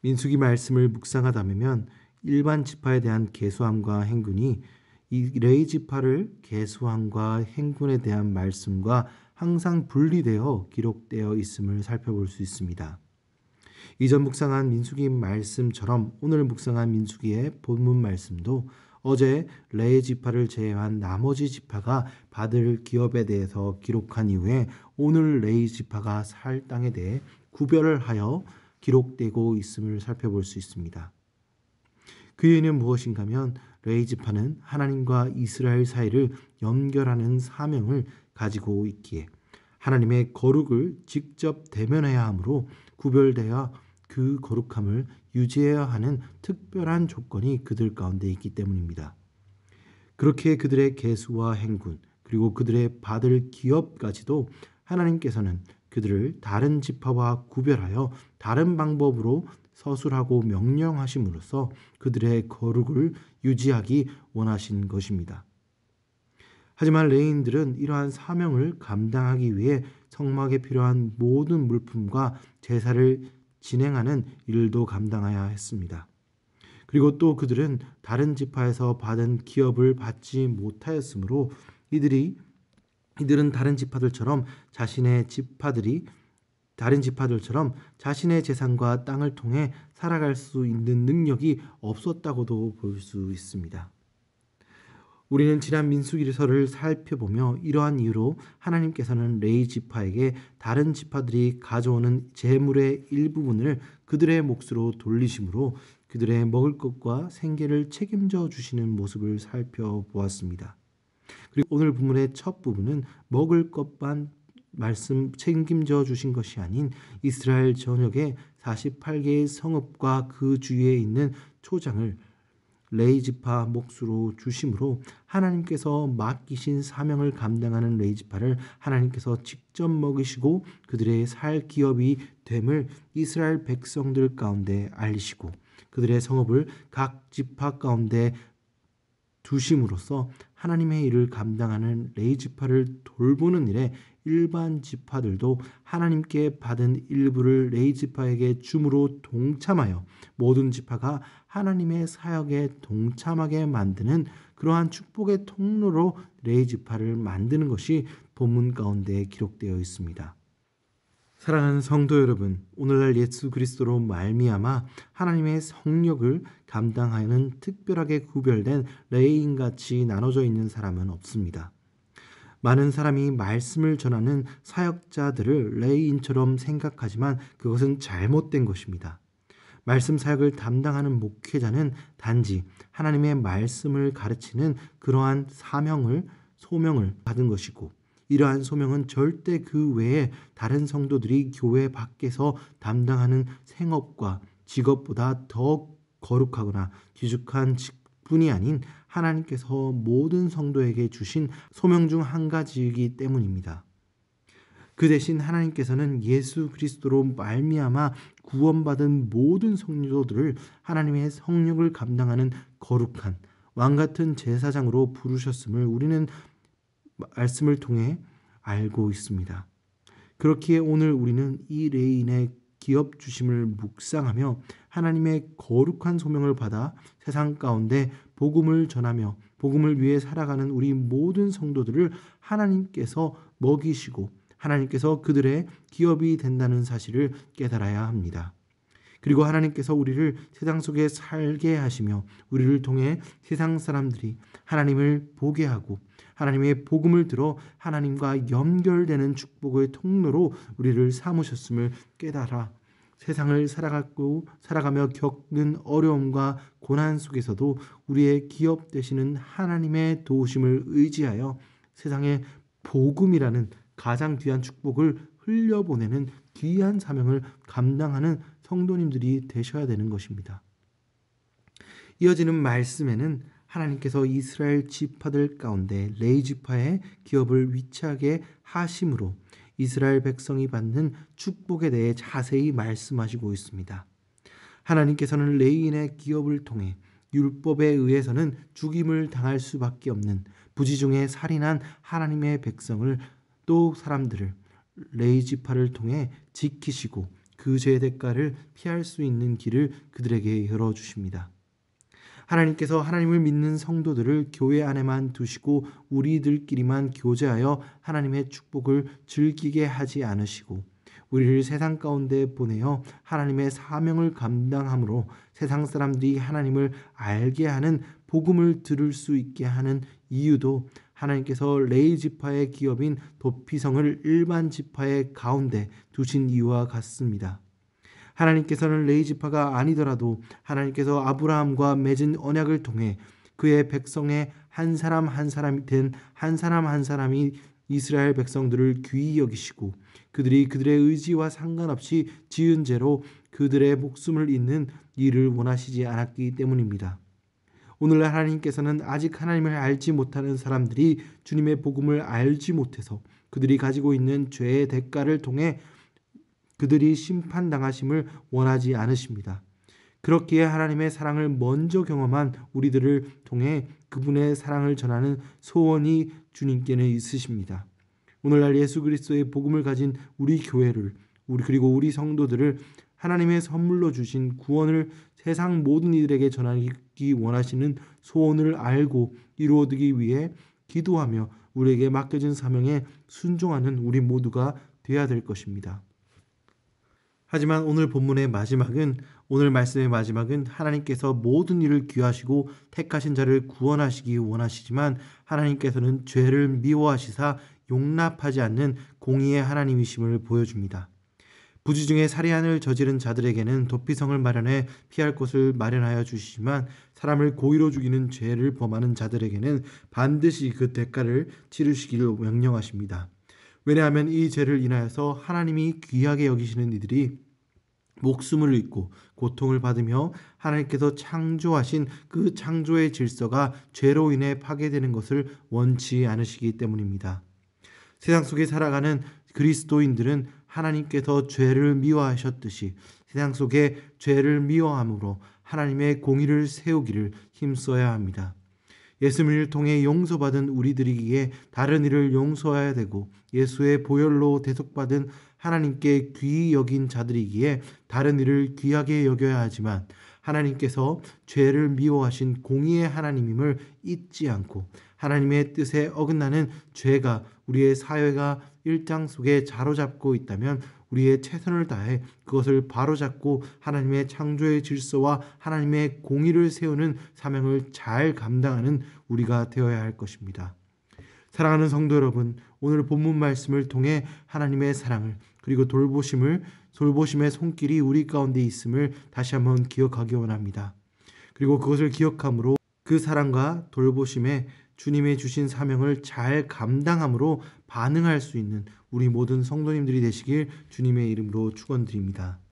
민수기 말씀을 묵상하다 보면 일반 지파에 대한 계수함과 행군이 이 레위 지파를 계수함과 행군에 대한 말씀과 항상 분리되어 기록되어 있음을 살펴볼 수 있습니다. 이전 묵상한 민수기 말씀처럼 오늘 묵상한 민수기의 본문 말씀도 어제 레위 지파를 제외한 나머지 지파가 받을 기업에 대해서 기록한 이후에 오늘 레위 지파가 살 땅에 대해 구별을 하여 기록되고 있음을 살펴볼 수 있습니다. 그 이유는 무엇인가 하면 레위 지파는 하나님과 이스라엘 사이를 연결하는 사명을 가지고 있기에 하나님의 거룩을 직접 대면해야 하므로 구별되어 그 거룩함을 유지해야 하는 특별한 조건이 그들 가운데 있기 때문입니다. 그렇게 그들의 계수와 행군 그리고 그들의 받을 기업까지도 하나님께서는 그들을 다른 지파와 구별하여 다른 방법으로 서술하고 명령하심으로써 그들의 거룩을 유지하기 원하신 것입니다. 하지만 레위인들은 이러한 사명을 감당하기 위해 성막에 필요한 모든 물품과 제사를 진행하는 일도 감당해야 했습니다. 그리고 또 그들은 다른 지파에서 받은 기업을 받지 못하였으므로 이들은 다른 지파들처럼 자신의 재산과 땅을 통해 살아갈 수 있는 능력이 없었다고도 볼 수 있습니다. 우리는 지난 민수기서를 살펴보며 이러한 이유로 하나님께서는 레위 지파에게 다른 지파들이 가져오는 재물의 일부분을 그들의 몫으로 돌리심으로 그들의 먹을 것과 생계를 책임져 주시는 모습을 살펴보았습니다. 그리고 오늘 본문의 첫 부분은 먹을 것만 말씀 책임져 주신 것이 아닌 이스라엘 전역의 48개의 성읍과 그 주위에 있는 초장을 레위 지파 몫으로 주심으로 하나님께서 맡기신 사명을 감당하는 레위 지파를 하나님께서 직접 먹이시고 그들의 살 기업이 됨을 이스라엘 백성들 가운데 알리시고 그들의 성읍을 각 지파 가운데 두심으로써 하나님의 일을 감당하는 레위 지파를 돌보는 일에 일반 지파들도 하나님께 받은 일부를 레위 지파에게 줌으로 동참하여 모든 지파가 하나님의 사역에 동참하게 만드는 그러한 축복의 통로로 레위 지파를 만드는 것이 본문 가운데 기록되어 있습니다. 사랑하는 성도 여러분, 오늘날 예수 그리스도로 말미암아 하나님의 성령을 감당하는 특별하게 구별된 레위인같이 나눠져 있는 사람은 없습니다. 많은 사람이 말씀을 전하는 사역자들을 레위인처럼 생각하지만 그것은 잘못된 것입니다. 말씀 사역을 담당하는 목회자는 단지 하나님의 말씀을 가르치는 그러한 소명을 받은 것이고 이러한 소명은 절대 그 외에 다른 성도들이 교회 밖에서 담당하는 생업과 직업보다 더 거룩하거나 귀중한 직분이 아닌 하나님께서 모든 성도에게 주신 소명 중 한 가지이기 때문입니다. 그 대신 하나님께서는 예수 그리스도로 말미암아 구원받은 모든 성도들을 하나님의 성령을 감당하는 거룩한 왕같은 제사장으로 부르셨음을 우리는 말씀을 통해 알고 있습니다. 그렇기에 오늘 우리는 이 레위인의 기업 주심을 묵상하며 하나님의 거룩한 소명을 받아 세상 가운데 복음을 전하며 복음을 위해 살아가는 우리 모든 성도들을 하나님께서 먹이시고 하나님께서 그들의 기업이 된다는 사실을 깨달아야 합니다. 그리고 하나님께서 우리를 세상 속에 살게 하시며 우리를 통해 세상 사람들이 하나님을 보게 하고 하나님의 복음을 들어 하나님과 연결되는 축복의 통로로 우리를 삼으셨음을 깨달아 세상을 살아가며 겪는 어려움과 고난 속에서도 우리의 기업 되시는 하나님의 도우심을 의지하여 세상에 복음이라는 가장 귀한 축복을 흘려보내는 귀한 사명을 감당하는 성도님들이 되셔야 되는 것입니다. 이어지는 말씀에는 하나님께서 이스라엘 지파들 가운데 레위 지파의 기업을 위치하게 하심으로 이스라엘 백성이 받는 축복에 대해 자세히 말씀하시고 있습니다. 하나님께서는 레위인의 기업을 통해 율법에 의해서는 죽임을 당할 수밖에 없는 부지중에 살인한 하나님의 백성을 또 사람들을 레위 지파를 통해 지키시고 그 죄의 대가를 피할 수 있는 길을 그들에게 열어주십니다. 하나님께서 하나님을 믿는 성도들을 교회 안에만 두시고 우리들끼리만 교제하여 하나님의 축복을 즐기게 하지 않으시고 우리를 세상 가운데 보내어 하나님의 사명을 감당함으로 세상 사람들이 하나님을 알게 하는 복음을 들을 수 있게 하는 이유도 하나님께서 레위 지파의 기업인 도피성을 일반 지파의 가운데 두신 이유와 같습니다. 하나님께서는 레위 지파가 아니더라도 하나님께서 아브라함과 맺은 언약을 통해 그의 백성의 한 사람 한 사람이 된 한 사람 한 사람이 이스라엘 백성들을 귀히 여기시고 그들이 그들의 의지와 상관없이 지은 죄로 그들의 목숨을 잇는 일을 원하시지 않았기 때문입니다. 오늘날 하나님께서는 아직 하나님을 알지 못하는 사람들이 주님의 복음을 알지 못해서 그들이 가지고 있는 죄의 대가를 통해 그들이 심판당하심을 원하지 않으십니다. 그렇기에 하나님의 사랑을 먼저 경험한 우리들을 통해 그분의 사랑을 전하는 소원이 주님께는 있으십니다. 오늘날 예수 그리스도의 복음을 가진 우리 교회를 그리고 우리 성도들을 하나님의 선물로 주신 구원을 세상 모든 이들에게 전하기 원하시는 소원을 알고 이루어두기 위해 기도하며 우리에게 맡겨진 사명에 순종하는 우리 모두가 되어야 될 것입니다. 하지만 오늘 말씀의 마지막은 하나님께서 모든 일을 귀하시고 택하신 자를 구원하시기 원하시지만 하나님께서는 죄를 미워하시사 용납하지 않는 공의의 하나님이심을 보여줍니다. 부지 중에 살인을 저지른 자들에게는 도피성을 마련해 피할 곳을 마련하여 주시지만 사람을 고의로 죽이는 죄를 범하는 자들에게는 반드시 그 대가를 치르시기를 명령하십니다. 왜냐하면 이 죄를 인하여서 하나님이 귀하게 여기시는 이들이 목숨을 잃고 고통을 받으며 하나님께서 창조하신 그 창조의 질서가 죄로 인해 파괴되는 것을 원치 않으시기 때문입니다. 세상 속에 살아가는 그리스도인들은 하나님께서 죄를 미워하셨듯이 세상 속에 죄를 미워함으로 하나님의 공의를 세우기를 힘써야 합니다. 예수님을 통해 용서받은 우리들이기에 다른 이를 용서해야 되고 예수의 보혈로 대속받은 하나님께 귀히 여긴 자들이기에 다른 이를 귀하게 여겨야 하지만 하나님께서 죄를 미워하신 공의의 하나님임을 잊지 않고 하나님의 뜻에 어긋나는 죄가 우리의 사회가 일장 속에 자로잡고 있다면 우리의 최선을 다해 그것을 바로잡고 하나님의 창조의 질서와 하나님의 공의를 세우는 사명을 잘 감당하는 우리가 되어야 할 것입니다. 사랑하는 성도 여러분, 오늘 본문 말씀을 통해 하나님의 사랑을 그리고 돌보심의 손길이 우리 가운데 있음을 다시 한번 기억하기 원합니다. 그리고 그것을 기억함으로 그 사랑과 돌보심에 주님의 주신 사명을 잘 감당함으로 반응할 수 있는 우리 모든 성도님들이 되시길 주님의 이름으로 축원드립니다.